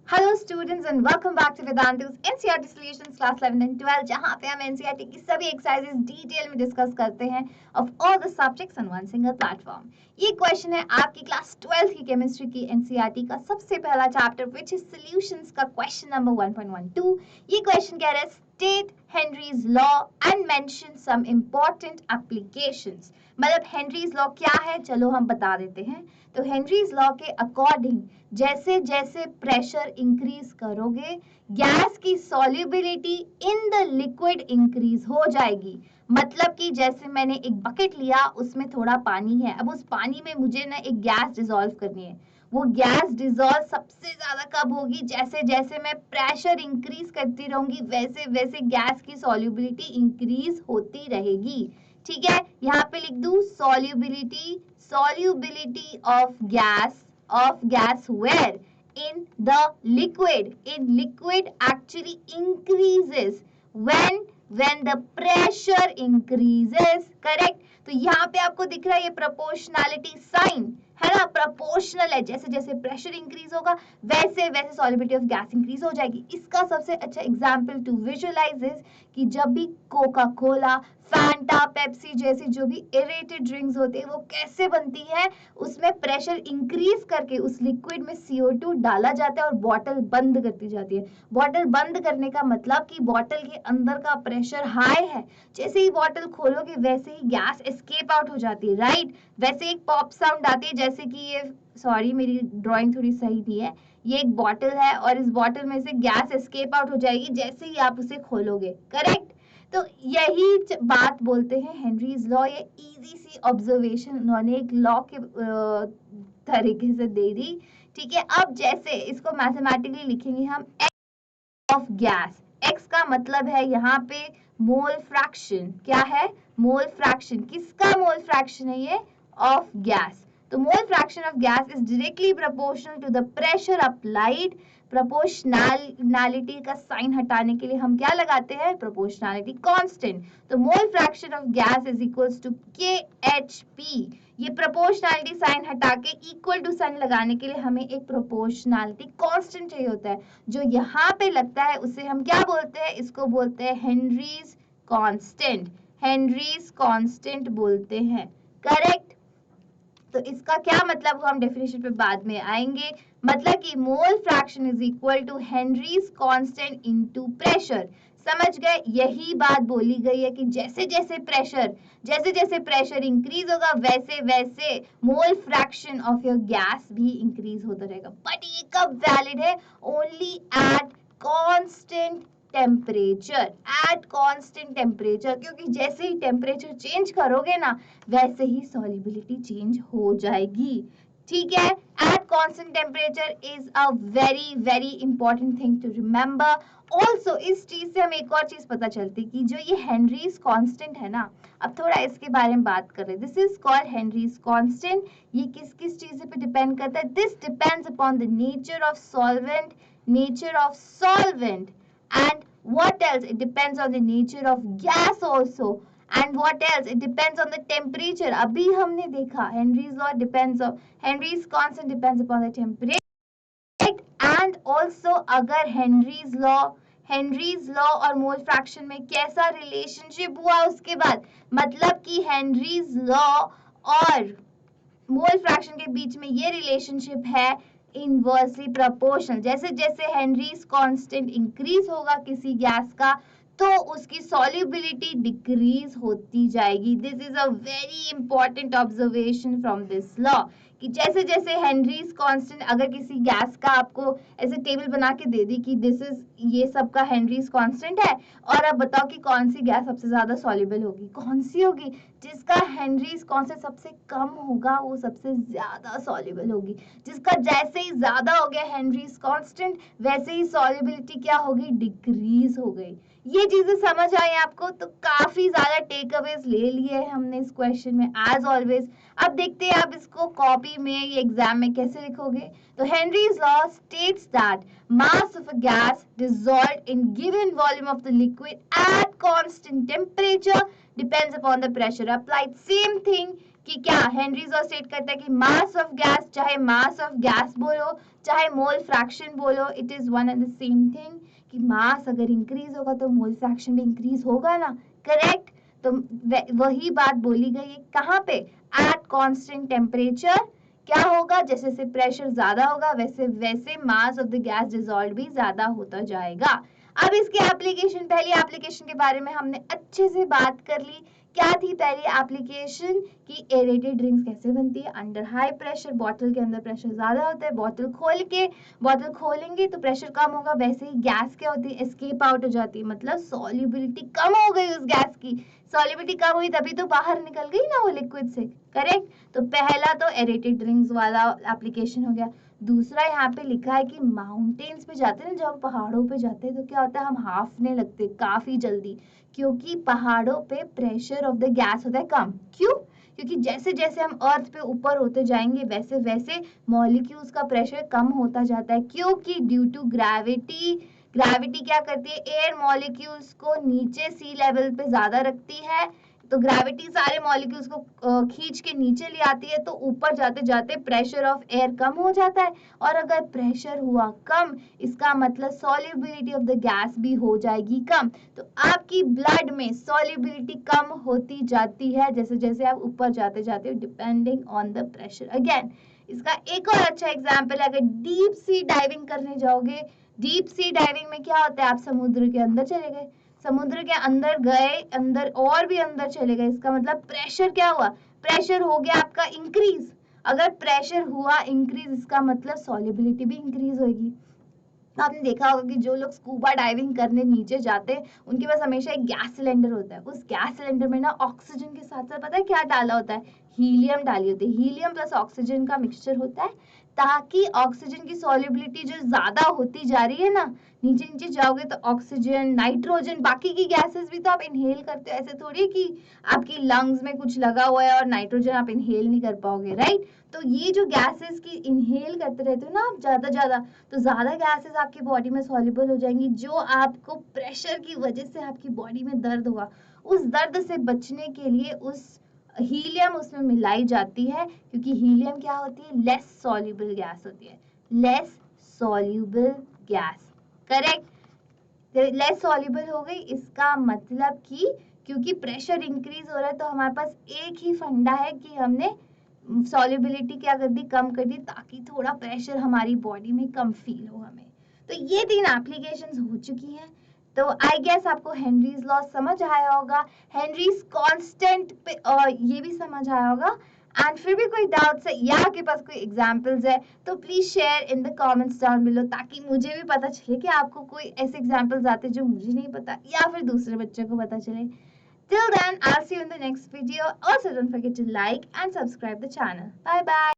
Hello students and welcome back to Vedantu's NCERT solutions class 11 and 12 जहां पे हम NCERT की सभी एक्सरसाइजेस डिटेल में डिस्कस करते हैं of all the subjects on one single platform. ये क्वेश्चन है आपकी क्लास 12 की केमिस्ट्री की एनसीईआरटी का सबसे पहला चैप्टर व्हिच इज सॉल्यूशंस का क्वेश्चन नंबर 1.12। ये क्वेश्चन कह रहा है state Henry's law and mention some important applications. मतलब हेनरीज लॉ क्या है, चलो हम बता देते हैं। तो हेनरीज लॉ के अकॉर्डिंग जैसे जैसे प्रेशर इंक्रीज करोगे गैस की solubility in the liquid increase हो जाएगी। मतलब कि जैसे मैंने एक बकेट लिया, उसमें थोड़ा पानी है, अब उस पानी में मुझे ना एक गैस डिसॉल्व करनी है। वो गैस डिसॉल्व सबसे ज्यादा कब होगी? जैसे जैसे मैं प्रेशर इंक्रीज करती रहूंगी वैसे वैसे गैस की सॉल्युबिलिटी इंक्रीज होती रहेगी। ठीक है, यहाँ पे लिख दूं solubility of gas where in the liquid actually increases when the pressure increases। Correct. तो यहाँ पे आपको दिख रहा है ये प्रोपोर्शनैलिटी साइन है ना, प्रोपोर्शनल है। जैसे जैसे प्रेशर इंक्रीज होगा वैसे वैसे सॉल्युबिलिटी ऑफ गैस इंक्रीज हो जाएगी। इसका सबसे अच्छा एग्जांपल टू विजुअलाइज इज कि जब भी कोका कोला, फैंटा, पेप्सी जैसी जो भी एरेटेड ड्रिंक्स होते हैं वो कैसे बनती है, उसमें प्रेशर इंक्रीज करके उस लिक्विड में CO2 डाला जाता है और बॉटल बंद करती जाती है। बॉटल बंद करने का मतलब कि बॉटल के अंदर का प्रेशर हाई है, जैसे ही बॉटल खोलोगे वैसे ही गैस एस्केप आउट हो जाती है, राइट। वैसे एक पॉप साउंड आती है, जैसे कि ये, सॉरी मेरी ड्राइंग थोड़ी सही नहीं है, ये एक बॉटल है और इस बॉटल में से गैस एस्केप आउट हो जाएगी जैसे ही आप उसे खोलोगे। करेक्ट। तो यही बात बोलते हैं हेनरीज लॉ। ये इजी सी ऑब्जर्वेशन उन्होंने एक लॉ के तरीके से दे दी। ठीक है, अब जैसे इसको मैथमेटिकली लिखेंगे हम ऑफ गैस। एक्स का मतलब है यहाँ पे मोल फ्रैक्शन। क्या है? Mole fraction. किसका मोल फ्रैक्शन है ये? Of gas. तो mole fraction of gas is directly proportional to the pressure applied. Proportionality का साइन हटाने के लिए हम क्या लगाते हैं? Proportionality constant. तो mole fraction of gas is equals to KHP। ये प्रोपोर्शनैलिटी साइन हटा के इक्वल टू साइन लगाने के लिए हमें एक प्रोपोर्शनैलिटी कांस्टेंट चाहिए होता है। जो यहाँ पे लगता है उसे हम क्या बोलते हैं? इसको बोलते हैं हेनरीज कांस्टेंट। हेनरीज कांस्टेंट बोलते हैं। करेक्ट। तो इसका क्या मतलब, हम डेफिनेशन पे बाद में आएंगे। मतलब कि mole fraction is equal to Henry's constant into pressure. समझ गए? यही बात बोली गई है कि जैसे जैसे प्रेशर इंक्रीज होगा वैसे वैसे मोल फ्रैक्शन ऑफ योर गैस भी इंक्रीज होता रहेगा। बट ये कब वैलिड है? Only eight constant temperature. Eight constant temperature, क्योंकि जैसे ही टेम्परेचर चेंज करोगे ना वैसे ही सॉल्युबिलिटी चेंज हो जाएगी। ठीक है, at constant temperature is a very very important thing to remember. Also इस चीज से हमें एक और चीज पता चलती है कि जो ये हेनरीज कांस्टेंट है ना, अब थोड़ा इसके बारे में बात कर रहे हैं। This is called Henrys constant. ये किस किस चीज पे डिपेंड करता है? This depends upon the nature of solvent and what else? It depends on the nature of gas also. And what else? It depends on the temperature. अभी हमने देखा Henry's constant depends upon the temperature. And also अगर Henry's law और mole fraction में कैसा relationship हुआ उसके बाद, मतलब कि हेनरीज लॉ और मोल फ्रैक्शन के बीच में ये रिलेशनशिप है इनवर्सली प्रोपोर्शनल। जैसे जैसे हेनरीज कांस्टेंट इंक्रीज होगा किसी गैस का तो उसकी सॉल्युबिलिटी डिक्रीज होती जाएगी। This is a very important observation from this law कि जैसे जैसे हेनरीज कांस्टेंट, अगर किसी गैस का आपको ऐसे टेबल बना के दे दी कि दिस इज, ये सबका हेनरीज कांस्टेंट है, और अब बताओ कि कौन सी गैस सबसे ज्यादा सॉल्युबल होगी? कौन सी होगी? जिसका हेनरीज कांस्टेंट सबसे कम होगा वो सबसे ज्यादा सॉल्युबल होगी। जिसका जैसे ही ज्यादा हो गया हेनरीज कांस्टेंट वैसे ही सॉल्युबिलिटी क्या हो गई? डिक्रीज हो गई। ये चीजें समझ आई आपको? तो काफी ज्यादा टेक अवेज ले लिए हैं हमने इस क्वेश्चन में एज ऑलवेज। अब देखते हैं आप इसको कॉपी में या एग्जाम में कैसे लिखोगे। तो Henry's law states that mass of a gas dissolved in given volume of the liquid at constant temperature depends upon the pressure applied. Same thing कि क्या हेनरीज लॉ स्टेट करता है कि मास ऑफ गैस, चाहे mass of gas बोलो चाहे mole fraction बोलो, it is one and the same thing, कि मास अगर इंक्रीज होगा तो मोल फ्रैक्शन भी इंक्रीज होगा ना, करेक्ट। तो वही बात बोली गई है कहाँ पे, एट कांस्टेंट टेम्परेचर क्या होगा, जैसे जैसे प्रेशर ज्यादा होगा वैसे वैसे mass of the gas dissolve भी ज्यादा होता जाएगा। अब इसके एप्लीकेशन, पहली एप्लीकेशन के बारे में हमने अच्छे से बात कर ली। क्या थी पहली एप्लीकेशन कि एरेटेड ड्रिंक्स कैसे बनती है, अंडर हाई प्रेशर, बॉटल के अंदर प्रेशर ज्यादा होता है, बॉटल खोलेंगे तो प्रेशर कम होगा, वैसे ही गैस क्या होती है, एस्केप आउट हो जाती है, मतलब सॉल्युबिलिटी कम हो गई उस गैस की, सॉल्युबिलिटी कम हुई तभी तो बाहर निकल गई ना वो लिक्विड से, करेक्ट। तो पहला तो एरेटेड ड्रिंक्स वाला एप्लीकेशन हो गया। दूसरा यहाँ पे लिखा है कि माउंटेन्स पे जाते हैं ना, जब पहाड़ों पे जाते हैं तो क्या होता है, हम हाफने लगते हैं काफी जल्दी, क्योंकि पहाड़ों पे प्रेशर ऑफ द गैस होता है कम। क्यों? क्योंकि जैसे जैसे हम अर्थ पे ऊपर होते जाएंगे वैसे वैसे मॉलिक्यूल्स का प्रेशर कम होता जाता है, क्योंकि ड्यू टू ग्रेविटी, ग्रेविटी क्या करती है, एयर मॉलिक्यूल्स को नीचे सी लेवल पे ज्यादा रखती है, तो ग्रेविटी सारे मॉलिक्यूल्स को खींच के नीचे ले आती है, तो ऊपर जाते जाते प्रेशर ऑफ एयर कम हो जाता है, और अगर प्रेशर हुआ कम इसका मतलब सॉल्युबिलिटी ऑफ द गैस भी हो जाएगी कम, तो आपकी ब्लड में सॉल्युबिलिटी कम होती जाती है जैसे जैसे आप ऊपर जाते जाते हो, depending on the pressure. Again इसका एक और अच्छा एग्जाम्पल है, अगर डीप सी डाइविंग करने जाओगे, डीप सी डाइविंग में क्या होता है, आप समुद्र के अंदर चले गए, समुद्र के अंदर गए, अंदर और भी अंदर चले गए, इसका मतलब प्रेशर क्या हुआ, प्रेशर हो गया आपका इंक्रीज, अगर प्रेशर हुआ इंक्रीज इसका मतलब सॉल्युबिलिटी भी इंक्रीज होगी। आपने देखा होगा कि जो लोग स्कूबा डाइविंग करने नीचे जाते हैं उनके पास हमेशा एक गैस सिलेंडर होता है, उस गैस सिलेंडर में ना ऑक्सीजन के साथ साथ पता है क्या डाला होता है, हीलियम डाली होती है, हीलियम प्लस ऑक्सीजन का मिक्सचर होता है, ताकि ऑक्सीजन की सॉल्युबिलिटी जो ज्यादा होती जा रही है ना, नीचे नीचे जाओगे तो ऑक्सीजन, नाइट्रोजन, बाकी की गैसेस भी तो आप इनहेल करते हो, ऐसे थोड़ी कि आपकी लंग्स में कुछ लगा हुआ है और नाइट्रोजन आप इनहेल नहीं कर पाओगे, राइट। तो ये जो गैसेस की इनहेल करते रहते हो ना आप ज्यादा ज्यादा, तो ज्यादा गैसेस आपकी बॉडी में सॉल्युबल हो जाएंगी, जो आपको प्रेशर की वजह से आपकी बॉडी में दर्द होगा, उस दर्द से बचने के लिए उस हीलियम उसमें मिलाई जाती है, क्योंकि हीलियम क्या होती है, लेस सॉल्युबल गैस होती है, less soluble gas, correct. Less soluble हो गई, इसका मतलब कि क्योंकि प्रेशर इंक्रीज हो रहा है तो हमारे पास एक ही फंडा है कि हमने सॉल्युबिलिटी क्या कर दी, कम कर दी, ताकि थोड़ा प्रेशर हमारी बॉडी में कम फील हो हमें। तो ये 3 एप्लीकेशंस हो चुकी हैं, तो आई गेस आपको हेनरीज लॉ समझ आया होगा, हेनरीज कांस्टेंट पे ये भी समझ आया होगा, एंड फिर भी कोई डाउट्स है या आपके पास कोई एग्जांपल्स है तो please share in the comments down below, ताकि मुझे भी पता चले कि आपको कोई ऐसे एग्जांपल्स आते जो मुझे नहीं पता या फिर दूसरे बच्चों को पता चले। Till then, I'll see you in the next video. Also, don't forget to like and subscribe the channel. Bye bye.